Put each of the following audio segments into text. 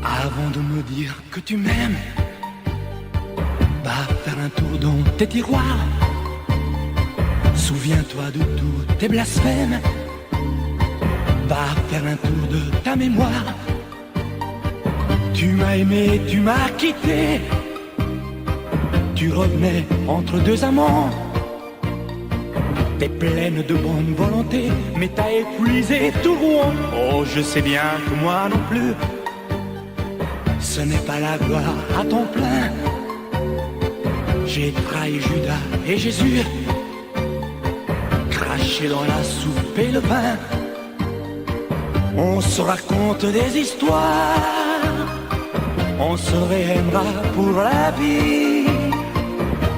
Avant de me dire que tu m'aimes, va faire un tour dans tes tiroirs. Souviens-toi de tous tes blasphèmes. Va faire un tour de ta mémoire. Tu m'as aimé, tu m'as quitté. Tu revenais entre deux amants. T'es pleine de bonne volonté, mais t'as épuisé tout Rouen. Oh, je sais bien que moi non plus, ce n'est pas la gloire à temps plein. J'ai trahi Judas et Jésus, craché dans la soupe et le pain. On se raconte des histoires, on se réaimera pour la vie.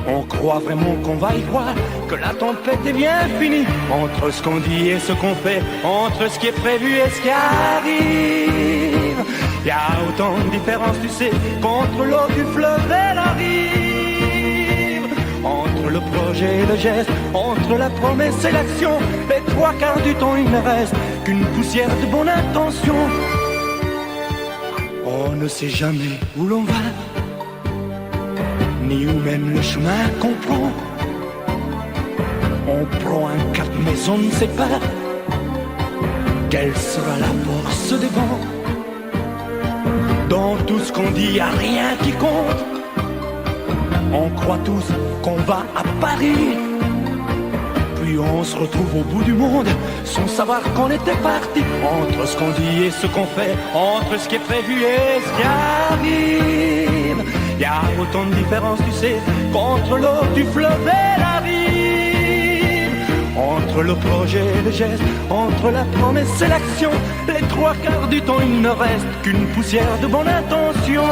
On croit vraiment qu'on va y croire, que la tempête est bien finie. Entre ce qu'on dit et ce qu'on fait, entre ce qui est prévu et ce qui arrive, y a autant de différences, tu sais, qu'entre l'eau du fleuve et la rive. Entre le projet et le geste, entre la promesse et l'action, les trois quarts du temps il ne reste qu'une poussière de bonne intention. On ne sait jamais où l'on va, ni où même le chemin qu'on prend. On prend un cap mais on ne sait pas quelle sera la force des vents. Dans tout ce qu'on dit, y a rien qui compte. On croit tous qu'on va à Paris, puis on se retrouve au bout du monde sans savoir qu'on était parti. Entre ce qu'on dit et ce qu'on fait, entre ce qui est prévu et ce qui arrive, y a autant de différences, tu sais, qu'entre l'eau du fleuve et la rive. Entre le projet et le geste, entre la promesse et l'action, les trois quarts du temps il ne reste qu'une poussière de bonne intention.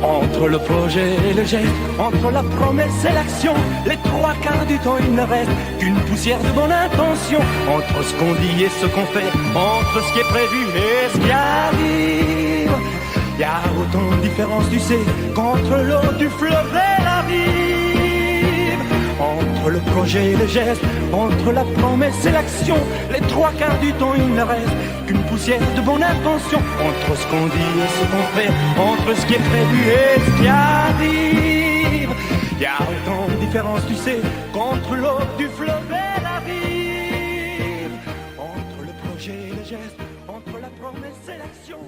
Entre le projet et le geste, entre la promesse et l'action, les trois quarts du temps il ne reste qu'une poussière de bonne intention. Entre ce qu'on dit et ce qu'on fait, entre ce qui est prévu et ce qui arrive, y a autant de différences, tu sais, qu'entre l'eau du fleuve et la rive. Entre le projet et le geste, entre la promesse et l'action, les trois quarts du temps il ne reste qu'une poussière de bonne intention. Entre ce qu'on dit et ce qu'on fait, entre ce qui est prévu et ce qui arrive, y a autant de différences, tu sais, qu'entre l'eau du fleuve et la rive. Entre le projet et le geste, entre la promesse et l'action.